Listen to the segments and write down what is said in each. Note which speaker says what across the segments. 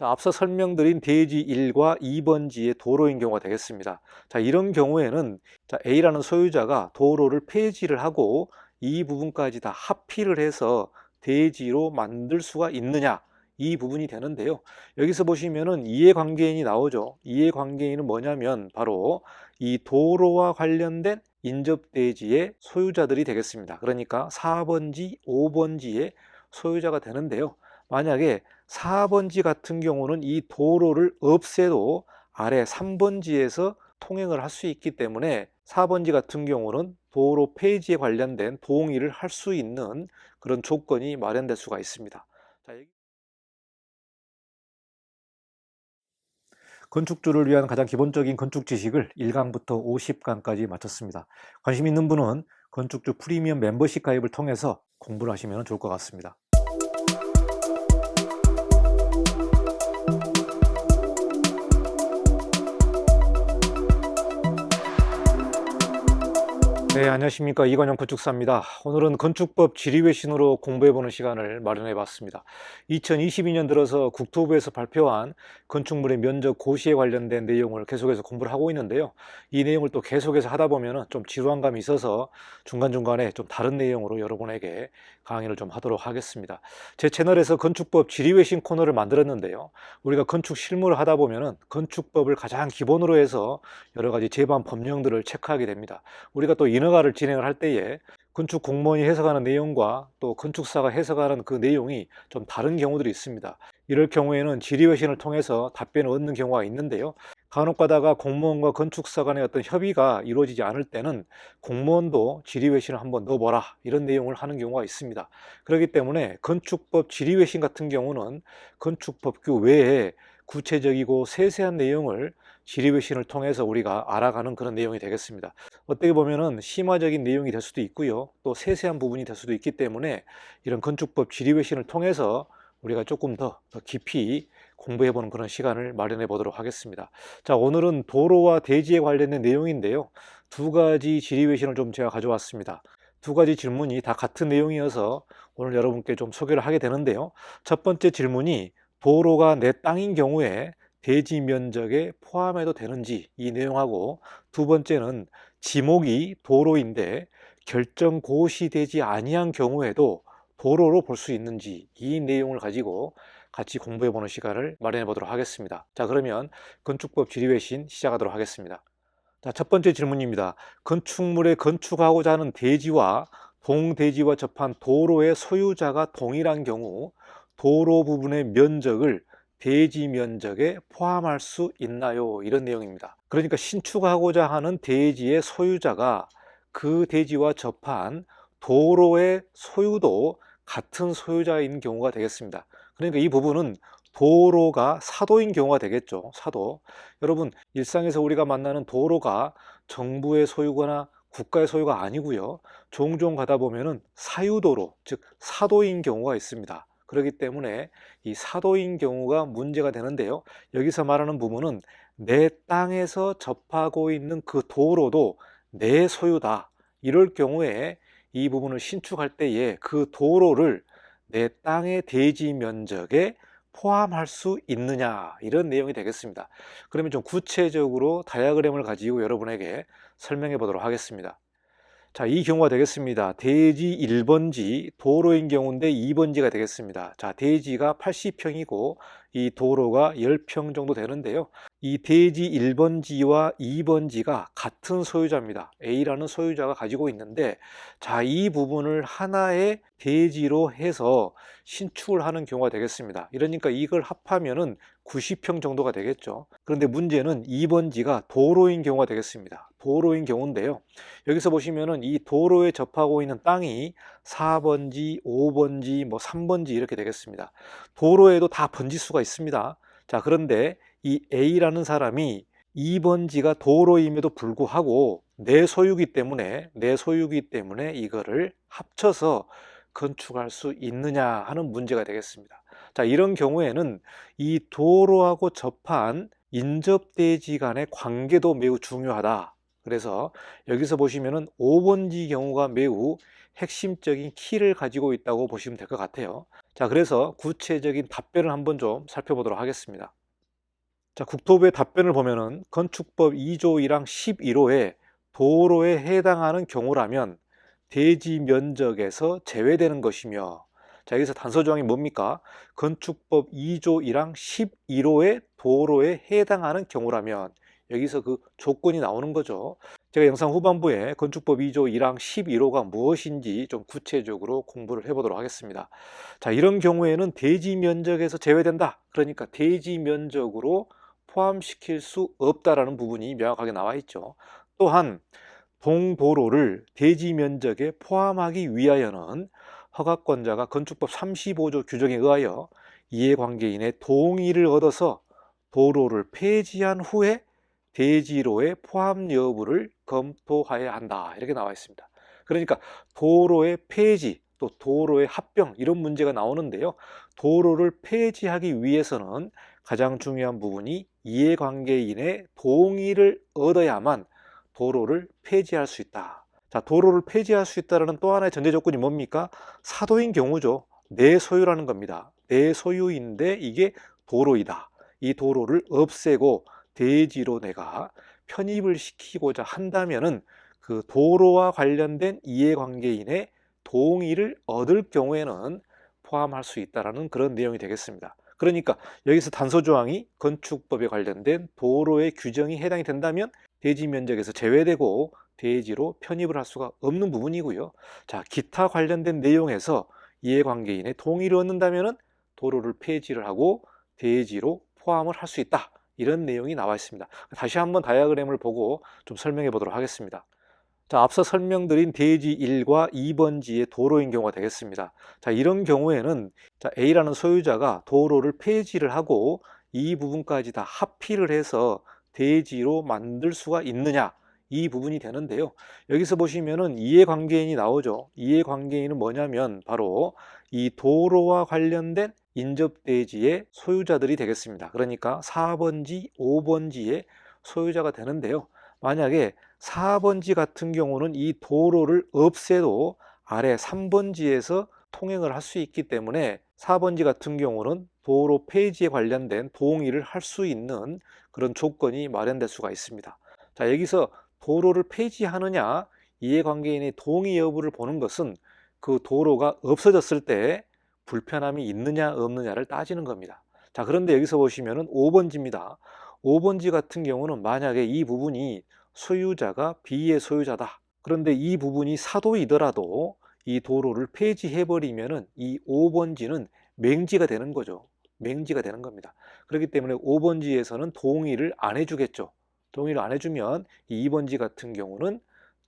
Speaker 1: 자, 앞서 설명드린 대지 1과 2번지의 도로인 경우가 되겠습니다. 자, 이런 경우에는 자, A라는 소유자가 도로를 폐지를 하고 이 부분까지 다 합의를 해서 대지로 만들 수가 있느냐, 이 부분이 되는데요. 여기서 보시면은 이해관계인이 나오죠. 이해관계인은 뭐냐면 바로 이 도로와 관련된 인접대지의 소유자들이 되겠습니다. 그러니까 4번지, 5번지의 소유자가 되는데요. 만약에 4번지 같은 경우는 이 도로를 없애도 아래 3번지에서 통행을 할 수 있기 때문에 4번지 같은 경우는 도로 폐지에 관련된 동의를 할 수 있는 그런 조건이 마련될 수가 있습니다. 자, 건축주를 위한 가장 기본적인 건축 지식을 1강부터 50강까지 마쳤습니다. 관심 있는 분은 건축주 프리미엄 멤버십 가입을 통해서 공부를 하시면 좋을 것 같습니다. 네, 안녕하십니까. 이관영 건축사입니다. 오늘은 건축법 지리외신으로 공부해보는 시간을 마련해봤습니다. 2022년 들어서 국토부에서 발표한 건축물의 면적 고시에 관련된 내용을 계속해서 공부를 하고 있는데요. 이 내용을 또 계속해서 하다 보면 좀 지루한 감이 있어서 중간중간에 좀 다른 내용으로 여러분에게 강의를 좀 하도록 하겠습니다. 제 채널에서 건축법 지리외신 코너를 만들었는데요. 우리가 건축 실무를 하다 보면 건축법을 가장 기본으로 해서 여러 가지 제반 법령들을 체크하게 됩니다. 우리가 또 인허가를 진행을 할 때에 건축 공무원이 해석하는 내용과 또 건축사가 해석하는 그 내용이 좀 다른 경우들이 있습니다. 이럴 경우에는 질의회신을 통해서 답변을 얻는 경우가 있는데요. 간혹 가다가 공무원과 건축사 간의 어떤 협의가 이루어지지 않을 때는 공무원도 질의회신을 한번 넣어보라, 이런 내용을 하는 경우가 있습니다. 그렇기 때문에 건축법 질의회신 같은 경우는 건축법규 외에 구체적이고 세세한 내용을 질의회신을 통해서 우리가 알아가는 그런 내용이 되겠습니다. 어떻게 보면은 심화적인 내용이 될 수도 있고요. 또 세세한 부분이 될 수도 있기 때문에 이런 건축법 지리외신을 통해서 우리가 조금 더 깊이 공부해보는 그런 시간을 마련해 보도록 하겠습니다. 자, 오늘은 도로와 대지에 관련된 내용인데요. 두 가지 지리외신을 좀 제가 가져왔습니다. 두 가지 질문이 다 같은 내용이어서 오늘 여러분께 좀 소개를 하게 되는데요. 첫 번째 질문이 도로가 내 땅인 경우에 대지 면적에 포함해도 되는지, 이 내용하고, 두 번째는 지목이 도로인데 결정 고시되지 아니한 경우에도 도로로 볼 수 있는지, 이 내용을 가지고 같이 공부해 보는 시간을 마련해 보도록 하겠습니다. 자, 그러면 건축법 지리외신 시작하도록 하겠습니다. 자, 첫 번째 질문입니다. 건축물에 건축하고자 하는 대지와 동대지와 접한 도로의 소유자가 동일한 경우 도로 부분의 면적을 대지 면적에 포함할 수 있나요? 이런 내용입니다. 그러니까 신축하고자 하는 대지의 소유자가 그 대지와 접한 도로의 소유도 같은 소유자인 경우가 되겠습니다. 그러니까 이 부분은 도로가 사도인 경우가 되겠죠. 사도. 여러분, 일상에서 우리가 만나는 도로가 정부의 소유거나 국가의 소유가 아니고요. 종종 가다 보면은 사유도로, 즉 사도인 경우가 있습니다. 그렇기 때문에 이 사도인 경우가 문제가 되는데요. 여기서 말하는 부분은 내 땅에서 접하고 있는 그 도로도 내 소유다. 이럴 경우에 이 부분을 신축할 때에 그 도로를 내 땅의 대지 면적에 포함할 수 있느냐, 이런 내용이 되겠습니다. 그러면 좀 구체적으로 다이어그램을 가지고 여러분에게 설명해 보도록 하겠습니다. 자, 이 경우가 되겠습니다. 대지 1번지, 도로인 경우인데 2번지가 되겠습니다. 자, 대지가 80평이고 이 도로가 10평 정도 되는데요. 이 대지 1번지와 2번지가 같은 소유자입니다. A라는 소유자가 가지고 있는데, 자, 이 부분을 하나의 대지로 해서 신축을 하는 경우가 되겠습니다. 이러니까 이걸 합하면은 90평 정도가 되겠죠. 그런데 문제는 2번지가 도로인 경우가 되겠습니다. 도로인 경우인데요. 여기서 보시면은 이 도로에 접하고 있는 땅이 4번지, 5번지, 뭐 3번지 이렇게 되겠습니다. 도로에도 다 번지수가 있습니다. 자, 그런데 이 A라는 사람이 2번지가 도로임에도 불구하고 내 소유기 때문에 이거를 합쳐서 건축할 수 있느냐 하는 문제가 되겠습니다. 자, 이런 경우에는 이 도로하고 접한 인접대지 간의 관계도 매우 중요하다. 그래서 여기서 보시면은 5번지 경우가 매우 핵심적인 키를 가지고 있다고 보시면 될 것 같아요. 자, 그래서 구체적인 답변을 한번 좀 살펴보도록 하겠습니다. 자, 국토부의 답변을 보면은 건축법 2조 1항 11호에 도로에 해당하는 경우라면 대지 면적에서 제외되는 것이며, 자, 여기서 단서 조항이 뭡니까? 건축법 2조 1항 11호에 도로에 해당하는 경우라면, 여기서 그 조건이 나오는 거죠. 제가 영상 후반부에 건축법 2조 1항 11호가 무엇인지 좀 구체적으로 공부를 해보도록 하겠습니다. 자, 이런 경우에는 대지 면적에서 제외된다. 그러니까 대지 면적으로 포함시킬 수 없다라는 부분이 명확하게 나와 있죠. 또한 동도로를 대지 면적에 포함하기 위하여는 허가권자가 건축법 35조 규정에 의하여 이해관계인의 동의를 얻어서 도로를 폐지한 후에 대지로의 포함 여부를 검토해야 한다, 이렇게 나와 있습니다. 그러니까 도로의 폐지 또 도로의 합병, 이런 문제가 나오는데요. 도로를 폐지하기 위해서는 가장 중요한 부분이 이해관계인의 동의를 얻어야만 도로를 폐지할 수 있다. 자, 도로를 폐지할 수 있다는 또 하나의 전제 조건이 뭡니까? 사도인 경우죠. 내 소유라는 겁니다. 내 소유인데 이게 도로이다. 이 도로를 없애고 대지로 내가 편입을 시키고자 한다면은 그 도로와 관련된 이해관계인의 동의를 얻을 경우에는 포함할 수 있다라는 그런 내용이 되겠습니다. 그러니까 여기서 단서 조항이 건축법에 관련된 도로의 규정이 해당이 된다면 대지 면적에서 제외되고 대지로 편입을 할 수가 없는 부분이고요. 자, 기타 관련된 내용에서 이해관계인의 동의를 얻는다면 도로를 폐지를 하고 대지로 포함을 할 수 있다. 이런 내용이 나와 있습니다. 다시 한번 다이어그램을 보고 좀 설명해 보도록 하겠습니다. 자, 앞서 설명드린 대지 1과 2번지의 도로인 경우가 되겠습니다. 자, 이런 경우에는 자, A라는 소유자가 도로를 폐지를 하고 이 부분까지 다 합의를 해서 대지로 만들 수가 있느냐, 이 부분이 되는데요. 여기서 보시면은 이해관계인이 나오죠. 이해관계인은 뭐냐면 바로 이 도로와 관련된 인접대지의 소유자들이 되겠습니다. 그러니까 4번지, 5번지의 소유자가 되는데요. 만약에 4번지 같은 경우는 이 도로를 없애도 아래 3번지에서 통행을 할 수 있기 때문에 4번지 같은 경우는 도로 폐지에 관련된 동의를 할 수 있는 그런 조건이 마련될 수가 있습니다. 자, 여기서 도로를 폐지하느냐 이해관계인의 동의 여부를 보는 것은 그 도로가 없어졌을 때 불편함이 있느냐 없느냐를 따지는 겁니다. 자, 그런데 여기서 보시면은 5번지입니다. 5번지 같은 경우는 만약에 이 부분이 소유자가 B의 소유자다. 그런데 이 부분이 사도이더라도 이 도로를 폐지해버리면은 이 5번지는 맹지가 되는 거죠. 맹지가 되는 겁니다. 그렇기 때문에 5번지에서는 동의를 안 해주겠죠. 동의를 안 해주면 이 2번지 같은 경우는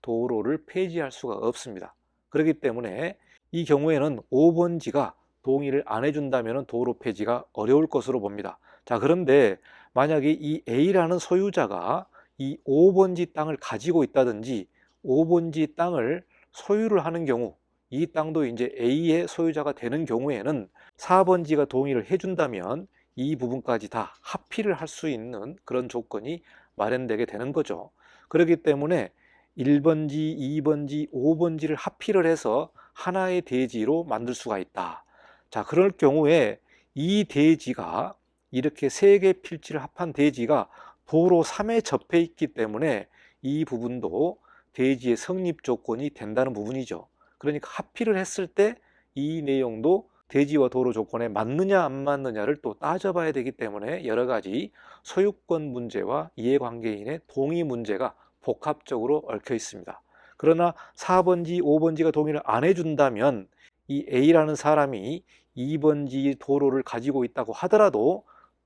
Speaker 1: 도로를 폐지할 수가 없습니다. 그렇기 때문에 이 경우에는 5번지가 동의를 안 해준다면 도로 폐지가 어려울 것으로 봅니다. 자, 그런데 만약에 이 A라는 소유자가 이 5번지 땅을 가지고 있다든지 5번지 땅을 소유를 하는 경우, 이 땅도 이제 A의 소유자가 되는 경우에는 4번지가 동의를 해준다면 이 부분까지 다 합의를 할 수 있는 그런 조건이 마련되게 되는 거죠. 그렇기 때문에 1번지, 2번지, 5번지를 합의를 해서 하나의 대지로 만들 수가 있다. 자, 그럴 경우에 이 대지가 이렇게 세 개 필지를 합한 대지가 도로 3에 접해 있기 때문에 이 부분도 대지의 성립 조건이 된다는 부분이죠. 그러니까 합의를 했을 때 이 내용도 대지와 도로 조건에 맞느냐 안 맞느냐를 또 따져봐야 되기 때문에 여러 가지 소유권 문제와 이해관계인의 동의 문제가 복합적으로 얽혀 있습니다. 그러나 4번지, 5번지가 동의를 안 해준다면 이 A라는 사람이 2번지 도로를 가지고 있다고 하더라도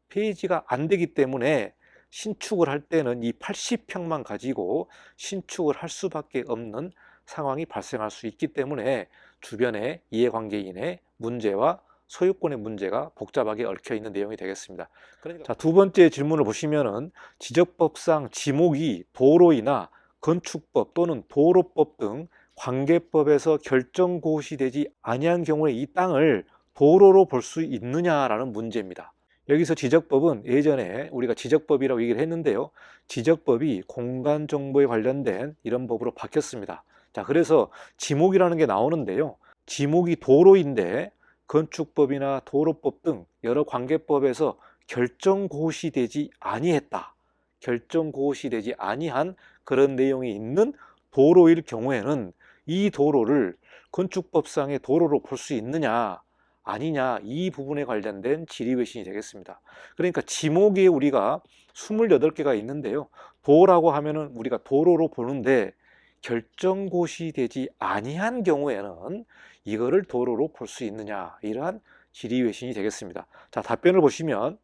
Speaker 1: 폐지가 안 되기 때문에 신축을 할 때는 이 80평만 가지고 신축을 할 수밖에 없는 상황이 발생할 수 있기 때문에 주변의 이해관계인의 문제와 소유권의 문제가 복잡하게 얽혀 있는 내용이 되겠습니다. 그러니까 자, 두 번째 질문을 보시면은 지적법상 지목이 도로이나 건축법 또는 도로법 등 관계법에서 결정 고시되지 아니한 경우에 이 땅을 도로로 볼 수 있느냐라는 문제입니다. 여기서 지적법은 예전에 우리가 지적법이라고 얘기를 했는데요. 지적법이 공간정보에 관련된 이런 법으로 바뀌었습니다. 자, 그래서 지목이라는 게 나오는데요. 지목이 도로인데 건축법이나 도로법 등 여러 관계법에서 결정고시되지 아니했다. 결정고시되지 아니한 그런 내용이 있는 도로일 경우에는 이 도로를 건축법상의 도로로 볼 수 있느냐 아니냐, 이 부분에 관련된 지리외신이 되겠습니다. 그러니까 지목에 우리가 28개가 있는데요. 도라고 하면은 우리가 도로로 보는데 결정고시 되지 아니한 경우에는 이거를 도로로 볼 수 있느냐, 이러한 지리외신이 되겠습니다. 자, 답변을 보시면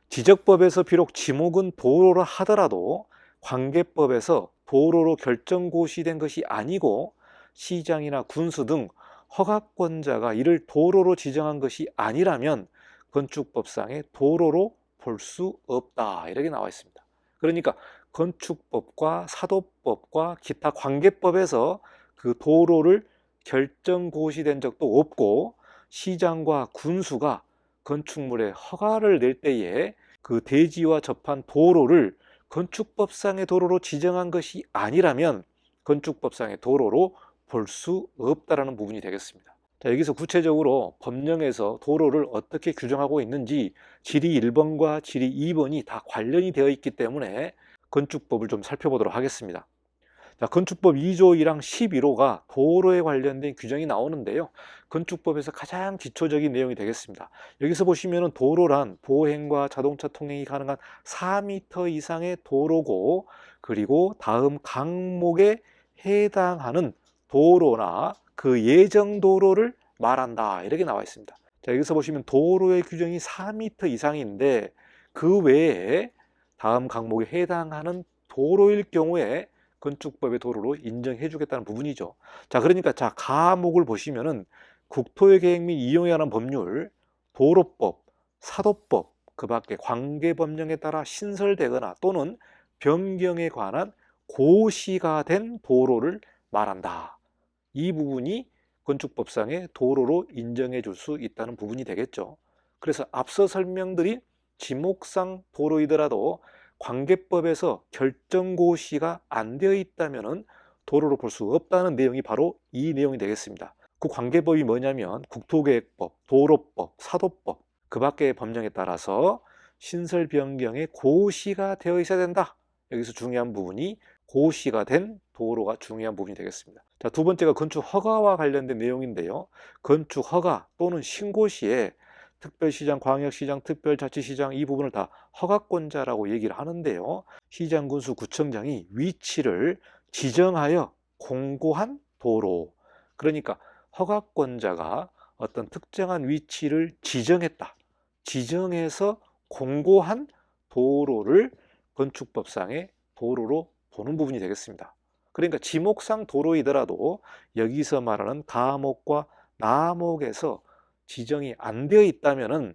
Speaker 1: 지적법에서 비록 지목은 도로라 하더라도 관계법에서 도로로 결정고시된 것이 아니고 시장이나 군수 등 허가권자가 이를 도로로 지정한 것이 아니라면 건축법상의 도로로 볼 수 없다, 이렇게 나와 있습니다. 그러니까 건축법과 사도법과 기타 관계법에서 그 도로를 결정고시된 적도 없고 시장과 군수가 건축물의 허가를 낼 때에 그 대지와 접한 도로를 건축법상의 도로로 지정한 것이 아니라면 건축법상의 도로로 볼 수 없다라는 부분이 되겠습니다. 자, 여기서 구체적으로 법령에서 도로를 어떻게 규정하고 있는지 지리 1번과 지리 2번이 다 관련이 되어 있기 때문에 건축법을 좀 살펴보도록 하겠습니다. 자, 건축법 2조 1항 11호가 도로에 관련된 규정이 나오는데요. 건축법에서 가장 기초적인 내용이 되겠습니다. 여기서 보시면은 도로란 보행과 자동차 통행이 가능한 4m 이상의 도로고, 그리고 다음 항목에 해당하는 도로나 그 예정 도로를 말한다, 이렇게 나와 있습니다. 자, 여기서 보시면 도로의 규정이 4m 이상인데 그 외에 다음 항목에 해당하는 도로일 경우에 건축법의 도로로 인정해 주겠다는 부분이죠. 자, 그러니까 자, 가목을 보시면은 국토의 계획 및 이용에 관한 법률, 도로법, 사도법, 그 밖에 관계법령에 따라 신설되거나 또는 변경에 관한 고시가 된 도로를 말한다. 이 부분이 건축법상의 도로로 인정해 줄 수 있다는 부분이 되겠죠. 그래서 앞서 설명드린 지목상 도로이더라도 관계법에서 결정고시가 안 되어 있다면 도로로 볼 수 없다는 내용이 바로 이 내용이 되겠습니다. 그 관계법이 뭐냐면 국토계획법, 도로법, 사도법, 그 밖의 법령에 따라서 신설 변경에 고시가 되어 있어야 된다. 여기서 중요한 부분이 고시가 된 도로가 중요한 부분이 되겠습니다. 자, 두 번째가 건축 허가와 관련된 내용인데요. 건축 허가 또는 신고 시에 특별시장, 광역시장, 특별자치시장 이 부분을 다 허가권자라고 얘기를 하는데요. 시장, 군수, 구청장이 위치를 지정하여 공고한 도로, 그러니까 허가권자가 어떤 특정한 위치를 지정했다. 지정해서 공고한 도로를 건축법상의 도로로 보는 부분이 되겠습니다. 그러니까 지목상 도로이더라도 여기서 말하는 가목과 나목에서 지정이 안 되어 있다면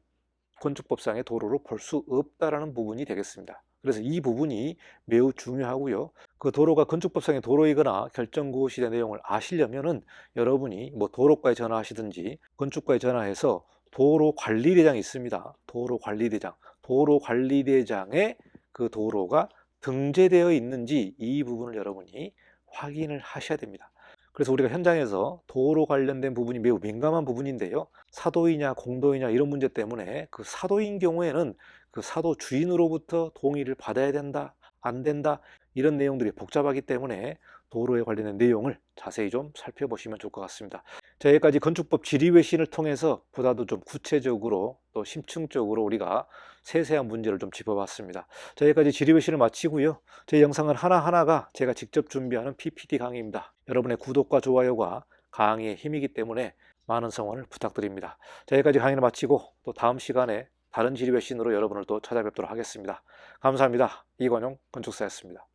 Speaker 1: 건축법상의 도로로 볼 수 없다라는 부분이 되겠습니다. 그래서 이 부분이 매우 중요하고요. 그 도로가 건축법상의 도로이거나 결정고시의 내용을 아시려면은 여러분이 뭐 도로과에 전화하시든지 건축과에 전화해서 도로관리대장이 있습니다. 도로관리대장. 도로관리대장에 그 도로가 등재되어 있는지 이 부분을 여러분이 확인을 하셔야 됩니다. 그래서 우리가 현장에서 도로 관련된 부분이 매우 민감한 부분인데요. 사도이냐 공도이냐 이런 문제 때문에 그 사도인 경우에는 그 사도 주인으로부터 동의를 받아야 된다, 안 된다, 이런 내용들이 복잡하기 때문에 도로에 관련된 내용을 자세히 좀 살펴보시면 좋을 것 같습니다. 자, 여기까지 건축법 지리외신을 통해서 보다도 좀 구체적으로 또 심층적으로 우리가 세세한 문제를 좀 짚어봤습니다. 자, 여기까지 지리외신을 마치고요. 제 영상은 하나하나가 제가 직접 준비하는 PPT 강의입니다. 여러분의 구독과 좋아요가 강의의 힘이기 때문에 많은 성원을 부탁드립니다. 자, 여기까지 강의를 마치고 또 다음 시간에 다른 지리외신으로 여러분을 또 찾아뵙도록 하겠습니다. 감사합니다. 이관용 건축사였습니다.